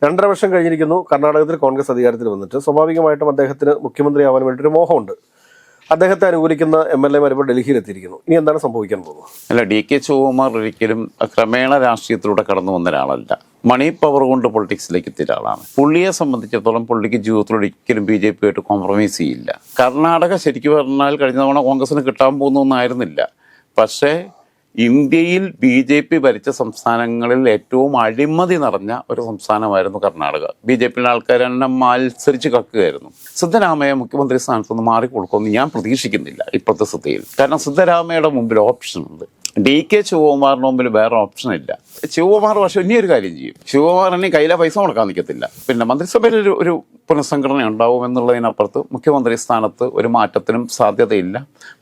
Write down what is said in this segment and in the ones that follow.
2.5 വർഷം കഴിഞ്ഞിരിക്കുന്നു കർണാടകത്തിൽ കോൺഗ്രസ് അധികാരത്തിൽ വന്നിട്ട്. സ്വാഭാവികമായിട്ടും അദ്ദേഹത്തിന് മുഖ്യമന്ത്രിയാവാൻ വേണ്ടിയൊരു മോഹമുണ്ട്. അദ്ദേഹത്തെ അനുകൂലിക്കുന്ന MLA മാർ ഇപ്പോൾ ഡൽഹിയിലെത്തിയിരിക്കുന്നു. ഇനി എന്താണ് സംഭവിക്കാൻ പോകുന്നത്? അല്ല, DK ശിവകുമാർ ഒരിക്കലും ക്രമേണ രാഷ്ട്രീയത്തിലൂടെ കടന്നു വന്ന ഒരാളല്ല. മണി പവർ കൊണ്ട് പൊളിറ്റിക്സിലേക്ക് എത്തിയ ഒരാളാണ്. പുള്ളിയെ സംബന്ധിച്ചിടത്തോളം പുള്ളിക്ക് ജീവിതത്തിൽ ഒരിക്കലും BJP ആയിട്ട് കോംപ്രമൈസ് ചെയ്യില്ല. കർണാടക ശരിക്കും പറഞ്ഞാൽ കഴിഞ്ഞ തവണ കോൺഗ്രസിന് കിട്ടാൻ പോകുന്നൊന്നായിരുന്നില്ല. പക്ഷേ ഇന്ത്യയിൽ BJP ഭരിച്ച സംസ്ഥാനങ്ങളിൽ ഏറ്റവും അഴിമതി നിറഞ്ഞ ഒരു സംസ്ഥാനമായിരുന്നു കർണാടക. BJPയിലെ ആൾക്കാർ തന്നെ മത്സരിച്ച് കക്കുകയായിരുന്നു. സിദ്ധരാമയ്യ മുഖ്യമന്ത്രി സ്ഥാനത്ത് നിന്ന് മാറിക്കൊടുക്കുമെന്ന് ഞാൻ പ്രതീക്ഷിക്കുന്നില്ല ഇപ്പോഴത്തെ സ്ഥിതിയിൽ. കാരണം സിദ്ധരാമയ്യയുടെ മുമ്പിൽ ഓപ്ഷനുണ്ട്. DK ശിവകുമാറിന് മുമ്പിൽ വേറെ ഓപ്ഷൻ ഇല്ല. ശിവകുമാർ പക്ഷേ ഇനിയൊരു കാര്യം ചെയ്യും. ശിവകുമാറിന് കയ്യിലെ പൈസ മുടക്കാൻ നിൽക്കത്തില്ല. പിന്നെ മന്ത്രിസഭയിൽ ഒരു പുനഃസംഘടന ഉണ്ടാവും എന്നുള്ളതിനപ്പുറത്ത് മുഖ്യമന്ത്രി സ്ഥാനത്ത് ഒരു മാറ്റത്തിനും സാധ്യതയില്ല.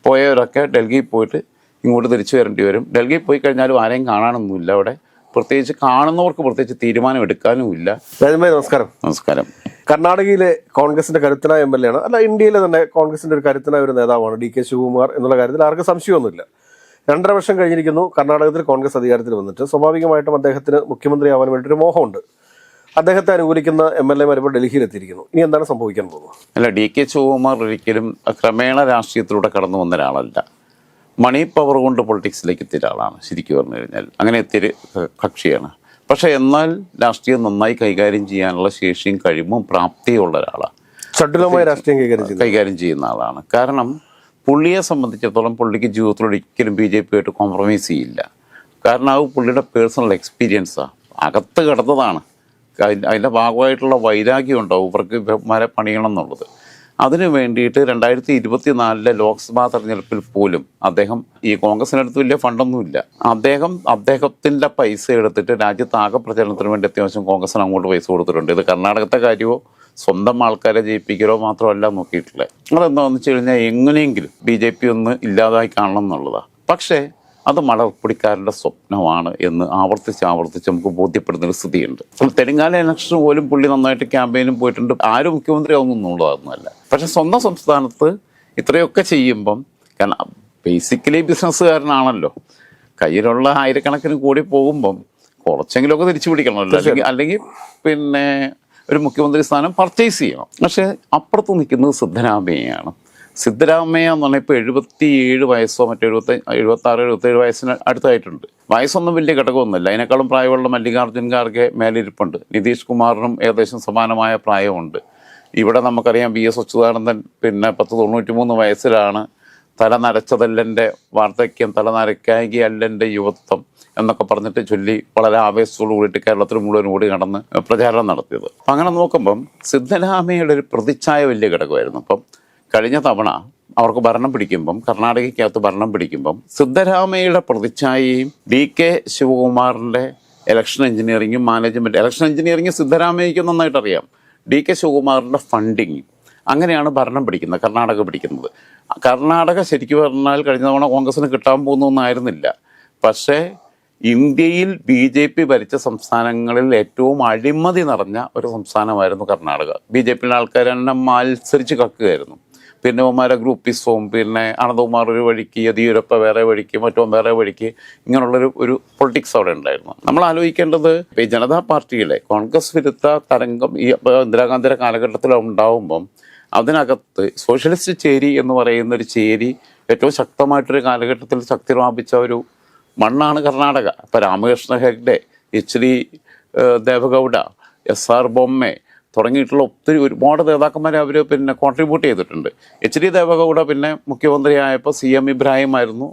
പോയവരൊക്കെ ഡൽഹിയിൽ പോയിട്ട് ഇങ്ങോട്ട് തിരിച്ചു വരേണ്ടി വരും. ഡൽഹിയിൽ പോയി കഴിഞ്ഞാലും ആരെയും കാണാനൊന്നുമില്ല. അവിടെ പ്രത്യേകിച്ച് കാണുന്നവർക്ക് പ്രത്യേകിച്ച് തീരുമാനം എടുക്കാനുമില്ല. രാജൻഭായ് നമസ്കാരം. നമസ്കാരം. കർണാടകയിലെ കോൺഗ്രസിന്റെ കരുത്തനായ MLA ആണ്, അല്ല ഇന്ത്യയിലെ തന്നെ കോൺഗ്രസിന്റെ ഒരു കരുത്തനായ ഒരു നേതാവാണ് DK ശിവകുമാർ എന്നുള്ള കാര്യത്തിൽ ആർക്കും സംശയമൊന്നുമില്ല. 2.5 വർഷം കഴിഞ്ഞിരിക്കുന്നു കർണാടകത്തിൽ കോൺഗ്രസ് അധികാരത്തിൽ വന്നിട്ട്. സ്വാഭാവികമായിട്ടും അദ്ദേഹത്തിന് മുഖ്യമന്ത്രിയാവാൻ വേണ്ടിയൊരു മോഹമുണ്ട്. അദ്ദേഹത്തെ അനുകൂലിക്കുന്ന MLA മാർ ഇപ്പോൾ ഡൽഹിയിലെത്തിയിരിക്കുന്നു. ഇനി എന്താണ് സംഭവിക്കാൻ പോകുന്നത്? അല്ല, DK ശിവകുമാർ ഒരിക്കലും ക്രമേണ രാഷ്ട്രീയത്തിലൂടെ കടന്നു വന്ന ഒരാളല്ല. മണി പവർ കൊണ്ട് പൊളിറ്റിക്സിലേക്ക് എത്തിയ ഒരാളാണ് ശരിക്കും പറഞ്ഞു കഴിഞ്ഞാൽ. അങ്ങനെ എത്തിയൊരു കക്ഷിയാണ്. പക്ഷേ എന്നാൽ രാഷ്ട്രീയം നന്നായി കൈകാര്യം ചെയ്യാനുള്ള ശേഷിയും കഴിവും പ്രാപ്തിയും ഉള്ള ഒരാളാണ്. ചടുലമായ രാഷ്ട്രീയം കൈകാര്യം ചെയ്യുന്ന ആളാണ്. കാരണം പുള്ളിയെ സംബന്ധിച്ചിടത്തോളം പുള്ളിക്ക് ജീവിതത്തിൽ ഒരിക്കലും BJP ആയിട്ട് കോംപ്രമൈസ് ചെയ്യില്ല. കാരണം അത് പുള്ളിയുടെ പേഴ്സണൽ എക്സ്പീരിയൻസാണ്. അകത്ത് കിടന്നതാണ്. അതിൻ്റെ ഭാഗമായിട്ടുള്ള വൈരാഗ്യം ഉണ്ടാവും ഇവർക്ക് ഇവന്മാരെ പണിയണം എന്നുള്ളത്. അതിനു വേണ്ടിയിട്ട് 2024 ലോക്സഭാ തെരഞ്ഞെടുപ്പിൽ പോലും അദ്ദേഹം ഈ കോൺഗ്രസിനടുത്ത് വലിയ ഫണ്ടൊന്നുമില്ല. അദ്ദേഹത്തിൻ്റെ പൈസ എടുത്തിട്ട് രാജ്യത്താകെ പ്രചരണത്തിന് വേണ്ടി അത്യാവശ്യം കോൺഗ്രസിന് അങ്ങോട്ട് പൈസ കൊടുത്തിട്ടുണ്ട്. ഇത് കർണാടകത്തെ കാര്യമോ സ്വന്തം ആൾക്കാരെ ജയിപ്പിക്കലോ മാത്രമല്ല നോക്കിയിട്ടില്ല. അതെന്താണെന്ന് വെച്ച് കഴിഞ്ഞാൽ എങ്ങനെയെങ്കിലും BJP ഒന്ന് ഇല്ലാതായി കാണണം എന്നുള്ളതാണ്. പക്ഷേ അത് മലർപ്പൊടിക്കാരുടെ സ്വപ്നമാണ് എന്ന് ആവർത്തിച്ച് നമുക്ക് ബോധ്യപ്പെടുന്നൊരു സ്ഥിതിയുണ്ട്. തെലങ്കാന ഇലക്ഷന് പോലും പുള്ളി നന്നായിട്ട് ക്യാമ്പയിനും പോയിട്ടുണ്ട്. ആരും മുഖ്യമന്ത്രി ആവുന്നുള്ളതൊന്നുമല്ല. പക്ഷെ സ്വന്തം സംസ്ഥാനത്ത് ഇത്രയൊക്കെ ചെയ്യുമ്പം, കാരണം ബേസിക്കലി ബിസിനസ്സുകാരനാണല്ലോ, കയ്യിലുള്ള ആയിരക്കണക്കിന് കോടി പോകുമ്പം കുറച്ചെങ്കിലുമൊക്കെ തിരിച്ചു പിടിക്കണമല്ലോ. അല്ലെങ്കിൽ പിന്നെ ഒരു മുഖ്യമന്ത്രി സ്ഥാനം പർച്ചേസ് ചെയ്യണം. പക്ഷേ അപ്പുറത്ത് നിൽക്കുന്നത് സിദ്ധരാമയ്യയാണ്. സിദ്ധരാമയ്യ എന്ന് പറഞ്ഞാൽ ഇപ്പോൾ 77 വയസ്സോ മറ്റോ 76-77 വയസ്സിന് അടുത്തായിട്ടുണ്ട്. വയസ്സൊന്നും വലിയ ഘടകമൊന്നുമില്ല. അതിനേക്കാളും പ്രായമുള്ള മല്ലികാർജ്ജുൻ ഖാർഗെ മേലിരിപ്പുണ്ട്. നിതീഷ് കുമാറിനും ഏകദേശം സമാനമായ പ്രായമുണ്ട്. ഇവിടെ നമുക്കറിയാം VS അച്യുതാനന്ദൻ പിന്നെ 93 വയസ്സിലാണ് തല നരച്ചതല്ലൻ്റെ വാർദ്ധക്യം, തല നരക്കായി അല്ലൻ്റെ യുവത്വം എന്നൊക്കെ പറഞ്ഞിട്ട് ചൊല്ലി വളരെ ആവേശത്തോടു കൂടിയിട്ട് കേരളത്തിൽ മുഴുവൻ ഓടി നടന്ന് പ്രചാരണം നടത്തിയത്. അപ്പം അങ്ങനെ നോക്കുമ്പം സിദ്ധരാമയ്യയുടെ ഒരു പ്രതിച്ഛായ വലിയ ഘടകമായിരുന്നു. അപ്പം കഴിഞ്ഞ തവണ അവർക്ക് ഭരണം പിടിക്കുമ്പം, കർണാടകയ്ക്കകത്ത് ഭരണം പിടിക്കുമ്പം സിദ്ധരാമയ്യയുടെ പ്രതിച്ഛായയും DK ശിവകുമാറിൻ്റെ ഇലക്ഷൻ എഞ്ചിനീയറിങ്ങും മാനേജ്മെൻറ്റ്, ഇലക്ഷൻ എഞ്ചിനീയറിംഗ് സിദ്ധരാമയ്യയ്ക്ക് നന്നായിട്ട് അറിയാം, DK ശിവകുമാറിൻ്റെ ഫണ്ടിങ്ങും, അങ്ങനെയാണ് ഭരണം പിടിക്കുന്നത്, കർണാടക പിടിക്കുന്നത്. കർണാടക ശരിക്കും പറഞ്ഞാൽ കഴിഞ്ഞ തവണ കോൺഗ്രസിന് കിട്ടാൻ പോകുന്നൊന്നായിരുന്നില്ല. പക്ഷേ ഇന്ത്യയിൽ BJP ഭരിച്ച സംസ്ഥാനങ്ങളിൽ ഏറ്റവും അഴിമതി നിറഞ്ഞ ഒരു സംസ്ഥാനമായിരുന്നു കർണാടക. BJPയിലെ ആൾക്കാർ തന്നെ മത്സരിച്ച് കക്കുകയായിരുന്നു. പിന്നെ ഒമാരെ ഗ്രൂപ്പിസവും പിന്നെ അനന്തകുമാർ ഒരു വഴിക്ക്, യെദ്യൂരപ്പ വേറെ വഴിക്ക്, മറ്റോ വേറെ വഴിക്ക്, ഇങ്ങനെയുള്ളൊരു പൊളിറ്റിക്സ് അവിടെ ഉണ്ടായിരുന്നു. നമ്മൾ ആലോചിക്കേണ്ടത് ഈ ജനതാ പാർട്ടിയിലെ കോൺഗ്രസ് വിരുദ്ധ തരംഗം ഈ ഇന്ദിരാഗാന്ധിയുടെ കാലഘട്ടത്തിൽ ഉണ്ടാവുമ്പം അതിനകത്ത് സോഷ്യലിസ്റ്റ് ചേരി എന്ന് പറയുന്ന ഒരു ചേരി ഏറ്റവും ശക്തമായിട്ടൊരു കാലഘട്ടത്തിൽ ശക്തി പ്രാപിച്ച ഒരു മണ്ണാണ് കർണാടക. ഇപ്പോൾ രാമകൃഷ്ണ ഹെഗ്ഡെ, HD ദേവഗൗഡ, SR ബൊമ്മെ തുടങ്ങിയിട്ടുള്ള ഒരുപാട് നേതാക്കന്മാരെ അവർ പിന്നെ കോൺട്രിബ്യൂട്ട് ചെയ്തിട്ടുണ്ട്. HD ദേവഗൗഡ പിന്നെ മുഖ്യമന്ത്രിയായപ്പോൾ CM ഇബ്രാഹിം ആയിരുന്നു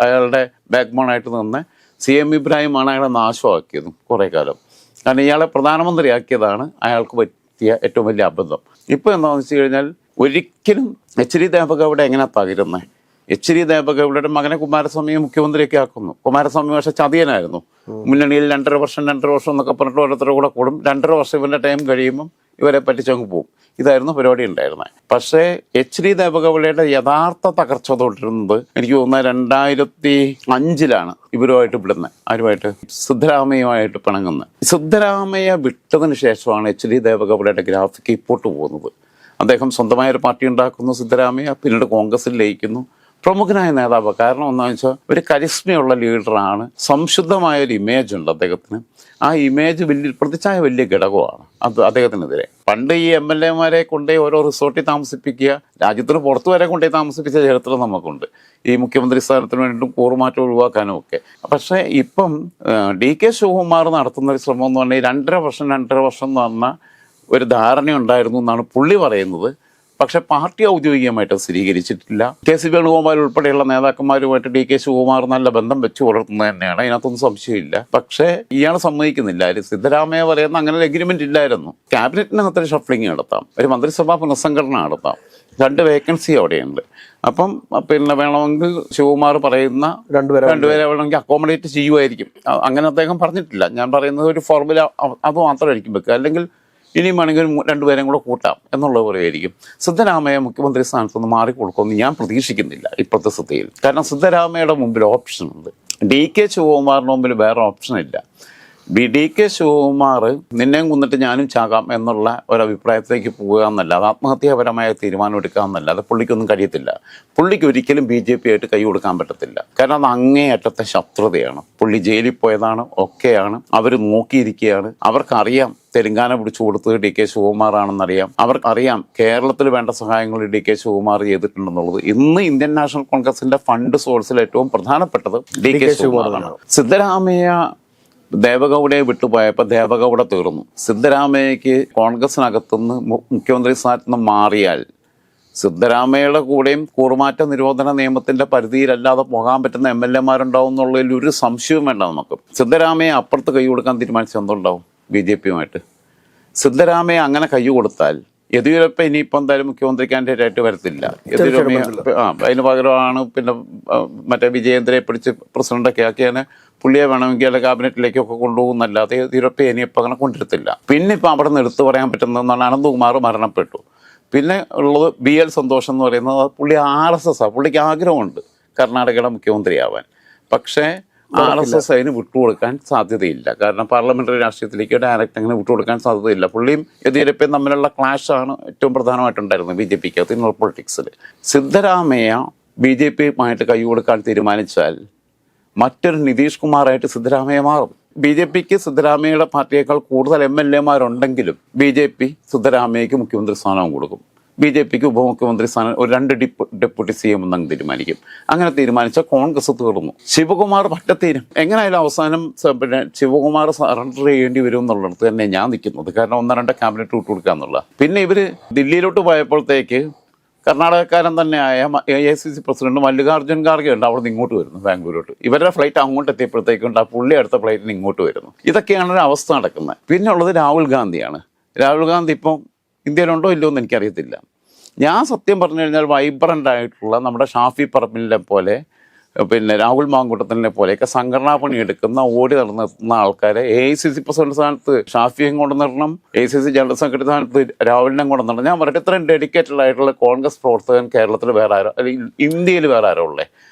അയാളുടെ ബാക്ക് ബോണായിട്ട് നിന്ന്. CM ഇബ്രാഹിമാണ് അയാളെ നാശമാക്കിയതും കുറേ കാലം. കാരണം ഇയാളെ പ്രധാനമന്ത്രിയാക്കിയതാണ് അയാൾക്ക് പറ്റിയ ഏറ്റവും വലിയ അബദ്ധം. ഇപ്പോൾ എന്താണെന്ന് വെച്ച് കഴിഞ്ഞാൽ ഒരിക്കലും HD ദേവഗൗഡ എങ്ങനെയാണ് തകരുന്നത്? HD ദേവഗൗഡയുടെ മകനെ കുമാരസ്വാമിയെ മുഖ്യമന്ത്രിയൊക്കെ ആക്കുന്നു. കുമാരസ്വാമി പക്ഷേ ചതിയനായിരുന്നു. മുന്നണിയിൽ 2.5 വർഷം എന്നൊക്കെ പറഞ്ഞിട്ട് ഓരോരുത്തരുടെ കൂടെ കൂടും. 2.5 വർഷം ഇവരുടെ ടൈം കഴിയുമ്പം ഇവരെ പറ്റിച്ചങ്ങ് പോകും. ഇതായിരുന്നു പരിപാടി ഉണ്ടായിരുന്നത്. പക്ഷേ HD ദേവഗൗഡയുടെ യഥാർത്ഥ തകർച്ച തൊട്ടിരുന്നത് എനിക്ക് തോന്നുന്നത് 2005 ഇവരുമായിട്ട് വിടുന്നത്. ആരുമായിട്ട്? സിദ്ധരാമയ്യയുമായിട്ട് പിണങ്ങുന്നത്. സിദ്ധരാമയ്യ വിട്ടതിന് ശേഷമാണ് HD ദേവഗൗഡയുടെ ഗ്രാഫിക്ക് ഇപ്പോട്ട് പോകുന്നത്. അദ്ദേഹം സ്വന്തമായൊരു പാർട്ടി ഉണ്ടാക്കുന്നു സിദ്ധരാമയ്യ, പിന്നീട് കോൺഗ്രസിൽ ലയിക്കുന്നു. പ്രമുഖനായ നേതാവ്. കാരണം എന്താണെന്ന് വെച്ചാൽ ഒരു കരിസ്മയുള്ള ലീഡറാണ്, സംശുദ്ധമായ ഒരു ഇമേജ് ഉണ്ട് അദ്ദേഹത്തിന്. ആ ഇമേജ് പ്രതിച്ഛായ വലിയ ഘടകമാണ് അത് അദ്ദേഹത്തിനെതിരെ. പണ്ട് ഈ MLA-മാരെ കൊണ്ടേ ഓരോ റിസോർട്ടിൽ താമസിപ്പിക്കുക, രാജ്യത്തിന് പുറത്തു വരെ കൊണ്ടേ താമസിപ്പിച്ച ചരിത്രം നമുക്കുണ്ട്, ഈ മുഖ്യമന്ത്രി സ്ഥാനത്തിന് വേണ്ടിയിട്ടും കൂറുമാറ്റം ഒഴിവാക്കാനും ഒക്കെ. പക്ഷേ ഇപ്പം DK ശിവകുമാർ നടത്തുന്ന ഒരു ശ്രമം എന്ന് പറഞ്ഞാൽ 2.5 വർഷം എന്ന് പറഞ്ഞ ഒരു ധാരണ ഉണ്ടായിരുന്നു എന്നാണ് പുള്ളി പറയുന്നത്. പക്ഷെ പാർട്ടി ഔദ്യോഗികമായിട്ട് സ്ഥിരീകരിച്ചിട്ടില്ല. KC വേണുഗോപാൽ ഉൾപ്പെടെയുള്ള നേതാക്കന്മാരുമായിട്ട് DK ശിവകുമാർ നല്ല ബന്ധം വെച്ച് പുലർത്തുന്നത് തന്നെയാണ്, അതിനകത്തൊന്നും സംശയമില്ല. പക്ഷേ ഇയാൾ സമ്മതിക്കുന്നില്ല. സിദ്ധരാമയ്യ പറയുന്ന അങ്ങനെ ഒരു എഗ്രിമെന്റ് ഇല്ലായിരുന്നു. ക്യാബിനറ്റിനകത്തൊരു ഷഫ്ലിംഗ് നടത്താം, ഒരു മന്ത്രിസഭാ പുനഃസംഘടന നടത്താം, 2 വേക്കൻസി അവിടെയുണ്ട്. അപ്പം പിന്നെ വേണമെങ്കിൽ ശിവകുമാർ പറയുന്ന രണ്ടുപേരെ വേണമെങ്കിൽ അക്കോമഡേറ്റ് ചെയ്യുമായിരിക്കും. അങ്ങനെ അദ്ദേഹം പറഞ്ഞിട്ടില്ല. ഞാൻ പറയുന്നത് ഒരു ഫോർമുല അത് മാത്രമായിരിക്കും വെക്കുക, അല്ലെങ്കിൽ ഇനിയും വേണമെങ്കിൽ 2 പേരെയും കൂടെ കൂട്ടാം എന്നുള്ളത് പറയുമായിരിക്കും. സിദ്ധരാമയ്യ മുഖ്യമന്ത്രി സ്ഥാനത്ത് നിന്ന് മാറിക്കൊടുക്കുമെന്ന് ഞാൻ പ്രതീക്ഷിക്കുന്നില്ല ഇപ്പോഴത്തെ സ്ഥിതിയിൽ. കാരണം സിദ്ധരാമയ്യയുടെ മുമ്പിൽ ഓപ്ഷനുണ്ട്, DK ശിവകുമാറിന് മുമ്പിൽ വേറെ ഓപ്ഷനില്ല. DK ശിവകുമാർ നിന്നെയും കൊന്നിട്ട് ഞാനും ചാകാം എന്നുള്ള ഒരഭിപ്രായത്തിലേക്ക് പോകുക എന്നല്ലാതെ ആത്മഹത്യാപരമായ തീരുമാനം എടുക്കുക എന്നല്ലാതെ പുള്ളിക്കൊന്നും കഴിയത്തില്ല. പുള്ളിക്ക് ഒരിക്കലും BJP ആയിട്ട് കൈ കൊടുക്കാൻ പറ്റത്തില്ല. കാരണം അത് അങ്ങേയറ്റത്തെ ശത്രുതയാണ്. പുള്ളി ജയിലിൽ പോയതാണ്, ഒക്കെയാണ്, അവർ നോക്കിയിരിക്കുകയാണ്. അവർക്കറിയാം തെലങ്കാന പിടിച്ചു കൊടുത്തത് DK ശിവകുമാർ ആണെന്നറിയാം. അവർക്കറിയാം കേരളത്തിൽ വേണ്ട സഹായങ്ങൾ DK ശിവകുമാർ ചെയ്തിട്ടുണ്ടെന്നുള്ളത്. ഇന്ന് ഇന്ത്യൻ നാഷണൽ കോൺഗ്രസിന്റെ ഫണ്ട് സോഴ്സിൽ ഏറ്റവും പ്രധാനപ്പെട്ടത് DK ശിവകുമാറാണ്. സിദ്ധരാമയ്യ ദേവഗൗഡയെ വിട്ടുപോയപ്പോൾ ദേവഗൗഡ തീർന്നു. സിദ്ധരാമയ്യക്ക് കോൺഗ്രസിനകത്തുനിന്ന് മുഖ്യമന്ത്രി സ്ഥാനത്ത് നിന്ന് മാറിയാൽ സിദ്ധരാമയ്യയുടെ കൂടെയും കൂറുമാറ്റ നിരോധന നിയമത്തിന്റെ പരിധിയിലല്ലാതെ പോകാൻ പറ്റുന്ന MLA-മാരുണ്ടാവും എന്നുള്ളതിൽ ഒരു സംശയവും വേണ്ട നമുക്ക്. സിദ്ധരാമയ്യ അപ്പുറത്ത് കൈ കൊടുക്കാൻ തീരുമാനിച്ച എന്തുണ്ടാവും BJP-യുമായിട്ട്? സിദ്ധരാമയ്യ അങ്ങനെ കൈ കൊടുത്താൽ യെദ്യൂരപ്പ ഇനിയിപ്പോൾ എന്തായാലും മുഖ്യമന്ത്രി കാൻഡിഡേറ്റ് ആയിട്ട് വരത്തില്ല. അതിന് പകരമാണ് പിന്നെ മറ്റേ വിജയേന്ദ്രയെ പിടിച്ച് പ്രസിഡന്റൊക്കെ ആക്കിയതിനെ പുള്ളിയെ വേണമെങ്കിൽ അല്ല ക്യാബിനറ്റിലേക്കൊക്കെ കൊണ്ടുപോകുന്നല്ലാതെ യെദ്യൂരപ്പ ഇനിയിപ്പോൾ അങ്ങനെ കൊണ്ടിരുത്തില്ല. പിന്നെ ഇപ്പം അവിടെ നിന്ന് എടുത്തു പറയാൻ പറ്റുന്നതെന്നാണ് അനന്തകുമാർ മരണപ്പെട്ടു. പിന്നെ ഉള്ളത് BL സന്തോഷം എന്ന് പറയുന്നത് പുള്ളി RSS ആണ്. പുള്ളിക്ക് ആഗ്രഹമുണ്ട് കർണാടകയുടെ മുഖ്യമന്ത്രിയാവാൻ. പക്ഷേ RSS അതിന് വിട്ടുകൊടുക്കാൻ സാധ്യതയില്ല. കാരണം പാർലമെന്ററി രാഷ്ട്രീയത്തിലേക്ക് ഡയറക്റ്റ് അങ്ങനെ വിട്ടുകൊടുക്കാൻ സാധ്യതയില്ല. പുള്ളിയും യെദ്യൂരപ്പയും തമ്മിലുള്ള ക്ലാഷാണ് ഏറ്റവും പ്രധാനമായിട്ടുണ്ടായിരുന്നത് BJP-ക്കകത്ത് ഇന്നർ പൊളിറ്റിക്സിൽ. സിദ്ധരാമയ്യ BJP-യുമായിട്ട് കൈ കൊടുക്കാൻ തീരുമാനിച്ചാൽ മറ്റൊരു നിതീഷ് കുമാറായിട്ട് സിദ്ധരാമയ്യ മാറും. BJP-ക്ക് സിദ്ധരാമയ്യയുടെ പാർട്ടിയേക്കാൾ കൂടുതൽ MLA-മാരുണ്ടെങ്കിലും BJP സിദ്ധരാമയ്യക്ക് മുഖ്യമന്ത്രി സ്ഥാനവും കൊടുക്കും. BJP-ക്ക് ഉപമുഖ്യമന്ത്രി സ്ഥാനം ഒരു 2 ഡെപ്യൂട്ടി CM എന്നങ്ങ് തീരുമാനിക്കും. അങ്ങനെ തീരുമാനിച്ചാൽ കോൺഗ്രസ് തീർന്നു. ശിവകുമാർ പറ്റത്തീരും. എങ്ങനെയായാലും അവസാനം പിന്നെ ശിവകുമാർ സറണ്ടർ ചെയ്യേണ്ടി വരും എന്നുള്ളിടത്ത് തന്നെ ഞാൻ നിൽക്കുന്നത്. കാരണം 1-2 ക്യാബിനറ്റ് വിട്ടു കൊടുക്കുക എന്നുള്ള. പിന്നെ ഇവർ ദില്ലിയിലോട്ട് പോയപ്പോഴത്തേക്ക് കർണാടകക്കാരൻ തന്നെയായ AICC പ്രസിഡന്റ് മല്ലികാർജ്ജുൻ ഖാർഗെ ഉണ്ട്, അവിടെ നിന്ന് ഇങ്ങോട്ട് വരുന്നു ബാംഗ്ലൂരോട്ട്. ഇവരുടെ ഫ്ലൈറ്റ് അങ്ങോട്ട് എത്തിയപ്പോഴത്തേക്കുണ്ട് ആ പുള്ളി അടുത്ത ഫ്ലൈറ്റിന് ഇങ്ങോട്ട് വരുന്നു. ഇതൊക്കെയാണ് ഒരു അവസ്ഥ നടക്കുന്നത്. പിന്നെ ഉള്ളത് രാഹുൽ ഗാന്ധിയാണ്. രാഹുൽ ഗാന്ധി ഇപ്പം ഇന്ത്യയിലുണ്ടോ ഇല്ലയോ എന്ന് എനിക്കറിയത്തില്ല. ഞാൻ സത്യം പറഞ്ഞു കഴിഞ്ഞാൽ വൈബ്രൻ്റ് ആയിട്ടുള്ള നമ്മുടെ ഷാഫി പറമ്പിലിനെ പോലെ പിന്നെ രാഹുൽ മാങ്കൂട്ടത്തിനെ പോലെയൊക്കെ സംഘടനാ പണി എടുക്കുന്ന ഓടി നടന്നെത്തുന്ന ആൾക്കാരെ AICC പ്രസിഡന്റ് സ്ഥാനത്ത് ഷാഫിയും കൊണ്ട് നടണം, AICC ജനറൽ സെക്രട്ടറി സ്ഥാനത്ത് രാഹുലിനെ കൊണ്ട് നടണം. ഞാൻ പറയട്ടെ, ഇത്രയും ഡെഡിക്കേറ്റഡ് ആയിട്ടുള്ള കോൺഗ്രസ് പ്രവർത്തകൻ കേരളത്തിൽ വേറെ ആരോ അല്ലെങ്കിൽ ഇന്ത്യയിൽ വേറെ ആരോ ഉള്ളേ?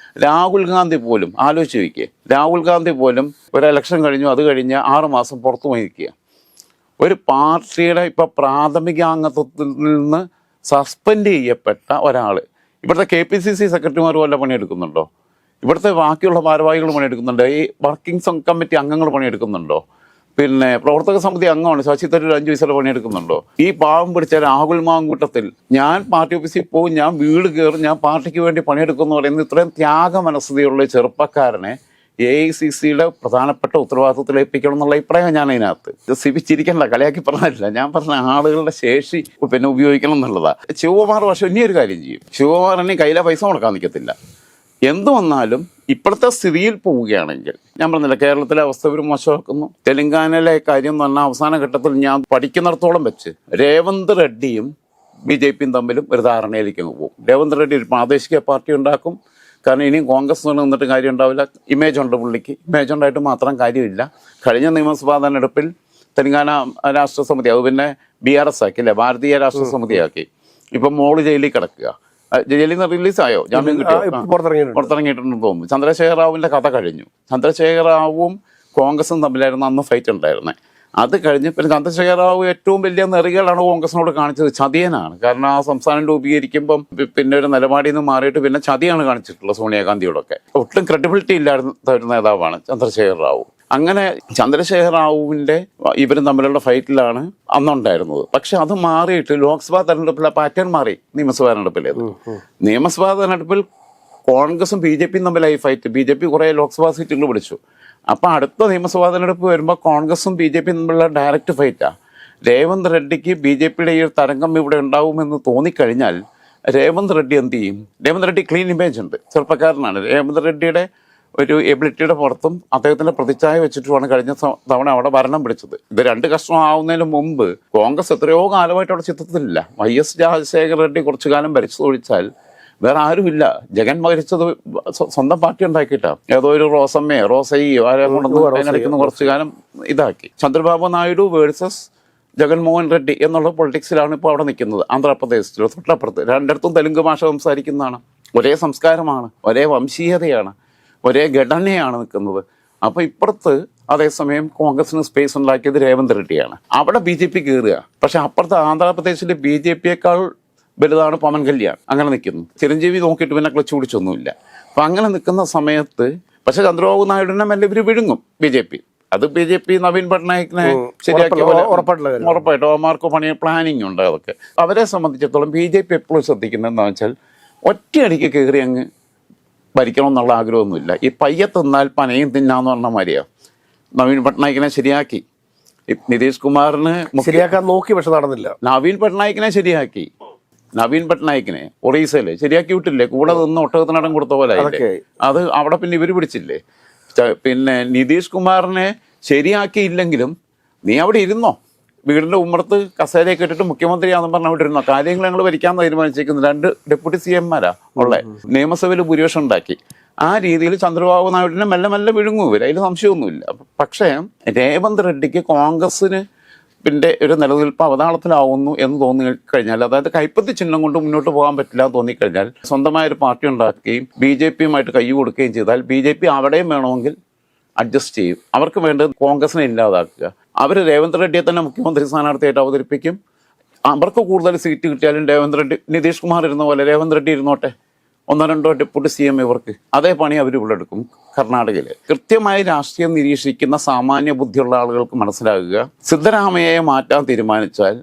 രാഹുൽ ഗാന്ധി പോലും ആലോചിച്ച് വയ്ക്കുക. രാഹുൽ ഗാന്ധി പോലും ഒരു ഇലക്ഷൻ കഴിഞ്ഞു, അത് കഴിഞ്ഞ് 6 മാസം പുറത്തു പോയിരിക്കുക. ഒരു പാർട്ടിയുടെ ഇപ്പം പ്രാഥമിക അംഗത്വത്തിൽ നിന്ന് സസ്പെൻഡ് ചെയ്യപ്പെട്ട ഒരാൾ ഇവിടുത്തെ KPCC സെക്രട്ടറിമാർ വല്ല പണിയെടുക്കുന്നുണ്ടോ? ഇവിടുത്തെ ബാക്കിയുള്ള ഭാരവാഹികൾ പണിയെടുക്കുന്നുണ്ടോ? ഈ വർക്കിംഗ് കമ്മിറ്റി അംഗങ്ങൾ പണിയെടുക്കുന്നുണ്ടോ? പിന്നെ പ്രവർത്തക സമിതി അംഗമാണ് ശശി തരൂർ 5 വയസ്സിൽ പണിയെടുക്കുന്നുണ്ടോ? ഈ പാവം പിടിച്ച രാഹുൽ മാങ്കൂട്ടത്തിൽ ഞാൻ പാർട്ടി ഓഫീസിൽ പോകും, ഞാൻ വീട് കയറും, ഞാൻ പാർട്ടിക്ക് വേണ്ടി പണിയെടുക്കുമെന്ന് പറയുന്നത് ഇത്രയും ത്യാഗ മനസ്ഥിതിയുള്ള ചെറുപ്പക്കാരനെ AICC-യുടെ പ്രധാനപ്പെട്ട ഉത്തരവാദിത്വത്തിൽ ഏൽപ്പിക്കണം എന്നുള്ള അഭിപ്രായം ഞാൻ അതിനകത്ത് ചിരിക്കണ്ട, കളിയാക്കി പറഞ്ഞില്ല. ഞാൻ പറഞ്ഞ ആളുകളുടെ ശേഷി പിന്നെ ഉപയോഗിക്കണം എന്നുള്ളതാണ്. ശിവകുമാർ പക്ഷേ ഇനിയൊരു കാര്യം ചെയ്യും. ശിവകുമാർ ഇനി കയ്യിലെ പൈസ മുടക്കാൻ നിൽക്കത്തില്ല. എന്തു വന്നാലും ഇപ്പോഴത്തെ സ്ഥിതിയിൽ പോവുകയാണെങ്കിൽ, ഞാൻ പറഞ്ഞില്ല കേരളത്തിലെ അവസ്ഥ ഒരു മോശമാക്കുന്നു. തെലങ്കാനയിലെ കാര്യം എന്ന് പറഞ്ഞാൽ അവസാന ഘട്ടത്തിൽ ഞാൻ പഠിക്കുന്നിടത്തോളം വെച്ച് രേവന്ത് റെഡ്ഡിയും BJP-യും തമ്മിലും ഒരു ധാരണയിലേക്ക് പോകും. രേവന്ത് റെഡ്ഡി ഒരു പ്രാദേശിക പാർട്ടി ഉണ്ടാക്കും. കാരണം ഇനിയും കോൺഗ്രസ് നിന്നിട്ട് കാര്യം ഉണ്ടാവില്ല. ഇമേജ് ഉണ്ട് പുള്ളിക്ക്. ഇമേജ് ഉണ്ടായിട്ട് മാത്രം കാര്യമില്ല. കഴിഞ്ഞ നിയമസഭാ തെരഞ്ഞെടുപ്പിൽ തെലങ്കാന രാഷ്ട്രസമിതി, അത് പിന്നെ BRS ആക്കി അല്ലേ, ഭാരതീയ രാഷ്ട്രസമിതിയാക്കി. ഇപ്പം മോള് ജയിലിൽ കിടക്കുക. ജയിലിൽ നിന്ന് റിലീസായോ? ജാമ്യം കിട്ടിയോ? പുറത്തിറങ്ങിയിട്ടുണ്ടെന്ന് തോന്നുന്നു. ചന്ദ്രശേഖർ റാവുവിൻ്റെ കഥ കഴിഞ്ഞു. ചന്ദ്രശേഖർ റാവുവും കോൺഗ്രസും തമ്മിലായിരുന്നു അന്ന് ഫൈറ്റ് ഉണ്ടായിരുന്നത്. അത് കഴിഞ്ഞ് പിന്നെ ചന്ദ്രശേഖര റാവു ഏറ്റവും വലിയ നെറികളാണ് കോൺഗ്രസിനോട് കാണിച്ചത്. ചതിയനാണ്. കാരണം ആ സംസ്ഥാനം രൂപീകരിക്കുമ്പം പിന്നെ ഒരു നിലപാടിൽ നിന്ന് മാറിയിട്ട് പിന്നെ ചതിയാണ് കാണിച്ചിട്ടുള്ളത് സോണിയാഗാന്ധിയോടൊക്കെ. ഒട്ടും ക്രെഡിബിലിറ്റി ഇല്ലാത്ത ഒരു നേതാവാണ് ചന്ദ്രശേഖര റാവു. അങ്ങനെ ചന്ദ്രശേഖര റാവുവിൻ്റെ ഇവരും തമ്മിലുള്ള ഫൈറ്റിലാണ് അന്നുണ്ടായിരുന്നത്. പക്ഷെ അത് മാറിയിട്ട് ലോക്സഭാ തെരഞ്ഞെടുപ്പിലെ പാറ്റേൺ മാറി. നിയമസഭാ തെരഞ്ഞെടുപ്പിൽ കോൺഗ്രസും ബി ജെ പിയും തമ്മിലായി ഫൈറ്റ്. ബി ജെ പി കുറേ ലോക്സഭാ സീറ്റുകൾ പിടിച്ചു. അപ്പം അടുത്ത നിയമസഭാ തെരഞ്ഞെടുപ്പ് വരുമ്പോൾ കോൺഗ്രസും ബി ജെ പിയും തമ്മിലുള്ള ഡയറക്റ്റ് ഫൈറ്റാണ്. രേവന്ത് റെഡ്ഡിക്ക് ബി ജെ പിയുടെ ഈ ഒരു തരംഗം ഇവിടെ ഉണ്ടാവുമെന്ന് തോന്നിക്കഴിഞ്ഞാൽ രേവന്ത് റെഡ്ഡി എന്ത് ചെയ്യും? രേവന്ത് റെഡ്ഡി ക്ലീൻ ഇമേജ് ഉണ്ട്, ചെറുപ്പക്കാരനാണ്. രേവന്ത് റെഡ്ഡിയുടെ ഒരു എബിലിറ്റിയുടെ പുറത്തും അദ്ദേഹത്തിൻ്റെ പ്രതിച്ഛായ വെച്ചിട്ടുമാണ് കഴിഞ്ഞ തവണ അവിടെ ഭരണം പിടിച്ചത്. ഇത് രണ്ട് കഷ്ണം ആവുന്നതിന് മുമ്പ് കോൺഗ്രസ് എത്രയോ കാലമായിട്ട് അവിടെ ചിത്രത്തിലില്ല. YS രാജശേഖർ റെഡ്ഡി കുറച്ചു കാലം ഭരിച്ചതൊഴിച്ചാൽ വേറെ ആരുമില്ല. ജഗൻ മരിച്ചത് സ്വന്തം പാർട്ടി ഉണ്ടാക്കിയിട്ടാണ്. ഏതോ ഒരു റോസയ്യോ ആരെ കൊണ്ടൊന്നും അതിനടയ്ക്കുന്ന കുറച്ചു കാലം ഇതാക്കി. ചന്ദ്രബാബു നായിഡു വേഴ്സസ് ജഗൻമോഹൻ റെഡ്ഡി എന്നുള്ള പൊളിറ്റിക്സിലാണ് ഇപ്പോൾ അവിടെ നിൽക്കുന്നത്. ആന്ധ്രാപ്രദേശിൽ തൊട്ടപ്പുറത്ത് രണ്ടിടത്തും തെലുങ്ക് ഭാഷ സംസാരിക്കുന്നതാണ്. ഒരേ സംസ്കാരമാണ്, ഒരേ വംശീയതയാണ്, ഒരേ ഘടനയാണ് നിൽക്കുന്നത്. അപ്പോൾ ഇപ്പുറത്ത് അതേസമയം കോൺഗ്രസിന് സ്പേസ് ഉണ്ടാക്കിയത് രേവന്ത് റെഡ്ഡിയാണ്. അവിടെ ബി ജെ പി കയറുക. പക്ഷെ അപ്പുറത്ത് ആന്ധ്രാപ്രദേശിൽ ബി ജെ പിയേക്കാൾ വലുതാണ് പവൻ കല്യാൺ. അങ്ങനെ നിൽക്കുന്നു. ചിരഞ്ജീവി നോക്കിയിട്ട് പിന്നെ ക്ലച്ച് പിടിച്ചൊന്നുമില്ല. അപ്പം അങ്ങനെ നിൽക്കുന്ന സമയത്ത് പക്ഷെ ചന്ദ്രബാബു നായിഡുവിനെ മെല്ലെ ഇവർ വിഴുങ്ങും ബി ജെ പി. അത് ബി ജെ പി നവീൻ പട്നായിക്കിനെ ശരിയാക്കി ഉറപ്പായിട്ടും അവന്മാർക്ക് പണി പ്ലാനിങ് ഉണ്ട്. അതൊക്കെ അവരെ സംബന്ധിച്ചിടത്തോളം ബി ജെ പി എപ്പോഴും ശ്രദ്ധിക്കുന്നത് എന്താണെന്ന് വെച്ചാൽ ഒറ്റയടിക്ക് കയറി അങ്ങ് ഭരിക്കണമെന്നുള്ള ആഗ്രഹമൊന്നുമില്ല. ഈ പയ്യെ തിന്നാൽ പനയും തിന്നാന്ന് പറഞ്ഞ മാതിരിയാണ്. നവീൻ പട്നായിക്കിനെ ശരിയാക്കി, നിതീഷ് കുമാറിന് ശരിയാക്കാൻ നോക്കി, പക്ഷെ നടന്നില്ല. നവീൻ പട്നായിക്കിനെ ഒറീസയില് ശരിയാക്കി വിട്ടില്ലേ? കൂടെ നിന്ന് ഒട്ടകത്തിനടം കൊടുത്ത പോലെ അത് അവിടെ പിന്നെ ഇവർ പിടിച്ചില്ലേ. പിന്നെ നിതീഷ് കുമാറിനെ ശരിയാക്കിയില്ലെങ്കിലും നീ അവിടെ ഇരുന്നോ, വീടിൻ്റെ ഉമ്മറത്ത് കസേരയൊക്കെ ഇട്ടിട്ട് മുഖ്യമന്ത്രിയാണെന്ന് പറഞ്ഞ് അവിടെ ഇരുന്നോ. കാര്യങ്ങൾ ഞങ്ങൾ ഭരിക്കാൻ തീരുമാനിച്ചിരിക്കുന്നത് 2 ഡെപ്യൂട്ടി CM ഉള്ള നിയമസഭയിൽ ഭൂരിപക്ഷം ഉണ്ടാക്കി. ആ രീതിയിൽ ചന്ദ്രബാബു നായിഡുവിനെ മെല്ലെ മെല്ലെ വിഴുങ്ങും ഇവർ, അതിൽ സംശയമൊന്നുമില്ല. പക്ഷേ രേവന്ത് റെഡ്ഡിക്ക് കോൺഗ്രസിന് പിന്നെ ഒരു നിലനിൽപ്പ് അവതാളത്തിലാവുന്നു എന്ന് തോന്നിക്കഴിഞ്ഞാൽ, അതായത് കൈപ്പത്തി ചിഹ്നം കൊണ്ട് മുന്നോട്ട് പോകാൻ പറ്റില്ല എന്ന് തോന്നിക്കഴിഞ്ഞാൽ സ്വന്തമായൊരു പാർട്ടി ഉണ്ടാക്കുകയും ബി ജെ പിയുമായിട്ട് കൈ കൊടുക്കുകയും ചെയ്താൽ ബി ജെ പി അവിടെയും വേണമെങ്കിൽ അഡ്ജസ്റ്റ് ചെയ്യും. അവർക്ക് വേണ്ടത് കോൺഗ്രസിനെ ഇല്ലാതാക്കുക. അവർ രേവന്ത് റെഡ്ഡിയെ തന്നെ മുഖ്യമന്ത്രി സ്ഥാനാർത്ഥിയായിട്ട് അവതരിപ്പിക്കും. അവർക്ക് കൂടുതൽ സീറ്റ് കിട്ടിയാലും നിതീഷ് കുമാർ ഇരുന്ന പോലെ രേവന്ത് റെഡ്ഡി ഇരുന്നോട്ടെ, 1-2 ഡെപ്യൂട്ടി CM ഇവർക്ക്. അതേ പണി അവർ ഇവിടെ എടുക്കും. കർണാടകയിൽ കൃത്യമായി രാഷ്ട്രീയം നിരീക്ഷിക്കുന്ന സാമാന്യ ബുദ്ധിയുള്ള ആളുകൾക്ക് മനസ്സിലാകുക, സിദ്ധരാമയ്യയെ മാറ്റാൻ തീരുമാനിച്ചാൽ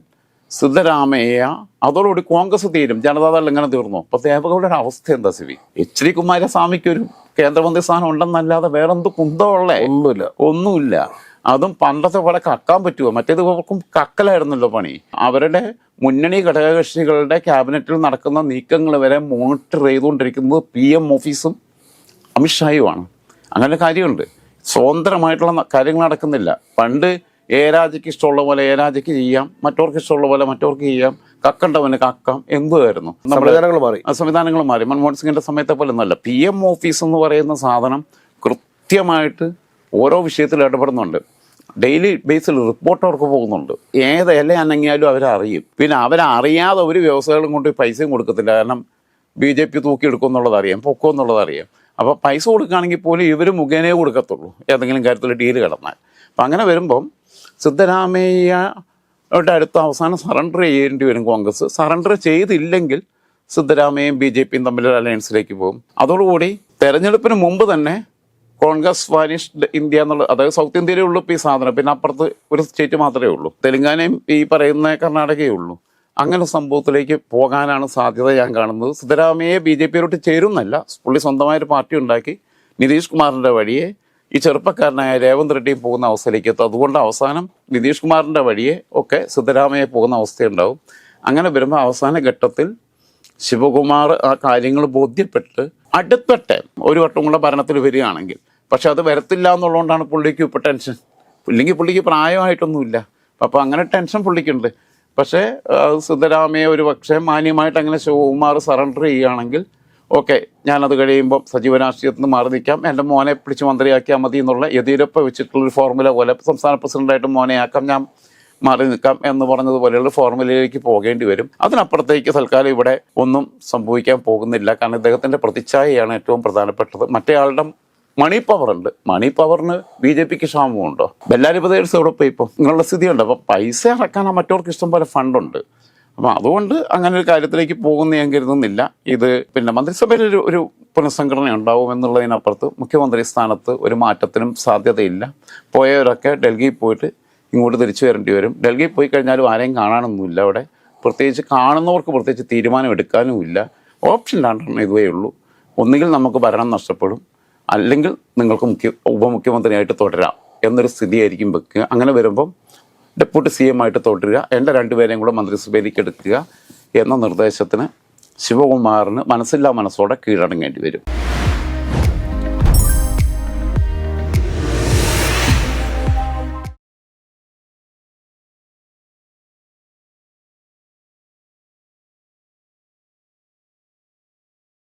സിദ്ധരാമയ്യ അതോടുകൂടി കോൺഗ്രസ് തീരും. ജനതാദൾ എങ്ങനെ തീർന്നു? അപ്പോൾ ദേവഗൌഡയുടെ അവസ്ഥ എന്താ? HD കുമാരസ്വാമിക്ക് ഒരു കേന്ദ്രമന്ത്രി സ്ഥാനം ഉണ്ടെന്നല്ലാതെ വേറെന്ത് കുന്തമുള്ളേ? ഒന്നുമില്ല. അതും പണ്ടത്തെ പോലെ കക്കാൻ പറ്റുമോ? മറ്റേത് ഇവർക്കും കക്കലായിരുന്നല്ലോ പണി. അവരുടെ മുന്നണി ഘടകകക്ഷികളുടെ ക്യാബിനറ്റിൽ നടക്കുന്ന നീക്കങ്ങൾ വരെ മോണിറ്റർ ചെയ്തുകൊണ്ടിരിക്കുന്നത് PM ഓഫീസും അമിത്ഷായുമാണ്. അങ്ങനെ കാര്യമുണ്ട്. സ്വതന്ത്രമായിട്ടുള്ള കാര്യങ്ങൾ നടക്കുന്നില്ല. പണ്ട് രാജയ്ക്ക് ഇഷ്ടമുള്ള പോലെ രാജയ്ക്ക് ചെയ്യാം, മറ്റവർക്ക് ഇഷ്ടമുള്ള പോലെ മറ്റവർക്ക് ചെയ്യാം, കക്കണ്ടവന് കക്കാം, എന്തുമായിരുന്നു. സംവിധാനങ്ങൾ മാറി. മൻമോഹൻ സിംഗിന്റെ സമയത്തെ പോലെ ഒന്നുമല്ല. PM ഓഫീസ് എന്ന് പറയുന്ന സാധനം കൃത്യമായിട്ട് ഓരോ വിഷയത്തിൽ ഇടപെടുന്നുണ്ട്. ഡെയിലി ബേസിൽ റിപ്പോർട്ട് അവർക്ക് പോകുന്നുണ്ട്. ഏത് ഇല അനങ്ങിയാലും അവരറിയും. പിന്നെ അവരറിയാതെ ഒരു വ്യവസായികളും കൊണ്ട് പൈസയും കൊടുക്കത്തില്ല. കാരണം BJP തൂക്കിയെടുക്കും എന്നുള്ളത് അറിയാം, പൊക്കും എന്നുള്ളത് അറിയാം. അപ്പോൾ പൈസ കൊടുക്കുകയാണെങ്കിൽ പോലും ഇവർ മുഖേനയെ കൊടുക്കത്തുള്ളൂ ഏതെങ്കിലും കാര്യത്തിൽ ഡീല് കിടന്നാൽ. അപ്പം അങ്ങനെ വരുമ്പം സിദ്ധരാമയ്യയുടെ അടുത്ത അവസാനം സറണ്ടർ ചെയ്യേണ്ടി വരും കോൺഗ്രസ്. സറണ്ടർ ചെയ്തില്ലെങ്കിൽ സിദ്ധരാമയ്യയും BJPയും തമ്മിലൊരു അലയൻസിലേക്ക് പോകും. അതോടുകൂടി തെരഞ്ഞെടുപ്പിന് മുമ്പ് തന്നെ കോൺഗ്രസ് വാനിഷ്ഡ് ഇന്ത്യ എന്നുള്ളത്, അതായത് സൗത്ത് ഇന്ത്യയിലേ ഉള്ളൂ ഇപ്പോൾ ഈ സാധനം. പിന്നെ അപ്പുറത്ത് ഒരു സ്റ്റേറ്റ് മാത്രമേ ഉള്ളൂ, തെലുങ്കാനയും ഈ പറയുന്ന കർണാടകയേ ഉള്ളൂ. അങ്ങനെ സംഭവത്തിലേക്ക് പോകാനാണ് സാധ്യത ഞാൻ കാണുന്നത്. സിദ്ധരാമയ്യെ BJPയിലോട്ട് ചേരുന്നല്ല, പുള്ളി സ്വന്തമായൊരു പാർട്ടി ഉണ്ടാക്കി നിതീഷ് കുമാറിൻ്റെ വഴിയെ ഈ ചെറുപ്പക്കാരനായ രേവന്ത് റെഡ്ഡിയും പോകുന്ന അവസ്ഥയിലേക്ക് എത്തും. അതുകൊണ്ട് അവസാനം നിതീഷ് കുമാറിൻ്റെ വഴിയെ ഒക്കെ സിദ്ധരാമയ്യ പോകുന്ന അവസ്ഥയുണ്ടാവും. അങ്ങനെ വരുമ്പോൾ അവസാന ഘട്ടത്തിൽ ശിവകുമാർ ആ കാര്യങ്ങൾ ബോധ്യപ്പെട്ട് അടുത്ത ടൈം ഒരു വട്ടം കൂടെ ഭരണത്തിൽ വരികയാണെങ്കിൽ, പക്ഷെ അത് വരത്തില്ല എന്നുള്ളതുകൊണ്ടാണ് പുള്ളിക്ക് ഇപ്പോൾ ടെൻഷൻ. ഇല്ലെങ്കിൽ പുള്ളിക്ക് പ്രായമായിട്ടൊന്നുമില്ല. അപ്പോൾ അങ്ങനെ ടെൻഷൻ പുള്ളിക്കുണ്ട്. പക്ഷേ സിദ്ധരാമയ്യ ഒരു പക്ഷേ മാന്യമായിട്ട് അങ്ങനെ ശിവകുമാർ സറണ്ടർ ചെയ്യുകയാണെങ്കിൽ ഓക്കെ, ഞാനത് കഴിയുമ്പം സജീവ രാഷ്ട്രീയത്തിൽ നിന്ന് മാറി നിൽക്കാം, എൻ്റെ മോനെ പിടിച്ച് മന്ത്രിയാക്കിയാൽ മതി എന്നുള്ള യെദ്യൂരപ്പ വെച്ചിട്ടുള്ളൊരു ഫോർമുല പോലെ സംസ്ഥാന പ്രസിഡൻ്റായിട്ട് മോനെ ആക്കാം, ഞാൻ മാറി നിൽക്കാം എന്ന് പറഞ്ഞതുപോലെയുള്ള ഫോർമുലയിലേക്ക് പോകേണ്ടി വരും. അതിനപ്പുറത്തേക്ക് തൽക്കാലം ഇവിടെ ഒന്നും സംഭവിക്കാൻ പോകുന്നില്ല. കാരണം ഇദ്ദേഹത്തിൻ്റെ പ്രതിച്ഛായയാണ് ഏറ്റവും പ്രധാനപ്പെട്ടത്. മറ്റേ ആളുടെ മണി പവർ ഉണ്ട്. മണി പവറിന് BJPക്ക് ക്ഷാമമുണ്ടോ? ബെല്ലാരി പ്രദേശ് എവിടെ പോയി ഇപ്പോൾ നിങ്ങളുടെ സ്ഥിതിയുണ്ട്. അപ്പോൾ പൈസ ഇറക്കാൻ മറ്റവർക്ക് ഇഷ്ടം പോലെ ഫണ്ടുണ്ട്. അപ്പോൾ അതുകൊണ്ട് അങ്ങനെ ഒരു കാര്യത്തിലേക്ക് പോകുന്ന ഞാൻ കരുതുന്നില്ല. ഇത് പിന്നെ മന്ത്രിസഭയിൽ ഒരു പുനഃസംഘടന ഉണ്ടാവും എന്നുള്ളതിനപ്പുറത്ത് മുഖ്യമന്ത്രി സ്ഥാനത്ത് ഒരു മാറ്റത്തിനും സാധ്യതയില്ല. പോയവരൊക്കെ ഡൽഹിയിൽ പോയിട്ട് ഇങ്ങോട്ട് തിരിച്ചു വരേണ്ടി വരും. ഡൽഹിയിൽ പോയി കഴിഞ്ഞാലും ആരെയും കാണാനൊന്നുമില്ല അവിടെ. പ്രത്യേകിച്ച് കാണുന്നവർക്ക് പ്രത്യേകിച്ച് തീരുമാനം എടുക്കാനുമില്ല. ഓപ്ഷൻ രണ്ടെണ്ണം ഇതുവേ ഉള്ളൂ. ഒന്നുകിൽ നമുക്ക് ഭരണം നഷ്ടപ്പെടും, അല്ലെങ്കിൽ നിങ്ങൾക്ക് ഉപമുഖ്യമന്ത്രിയായിട്ട് തുടരാം എന്നൊരു സ്ഥിതിയായിരിക്കും വെക്കുക. അങ്ങനെ വരുമ്പം ഡെപ്യൂട്ടി CM ആയിട്ട് തുടരുക, എൻ്റെ രണ്ടുപേരെയും കൂടെ മന്ത്രിസഭയിലേക്ക് എടുക്കുക എന്ന നിർദ്ദേശത്തിന് ശിവകുമാറിന് മനസ്സില്ലാ മനസ്സോടെ കീഴടങ്ങേണ്ടി വരും.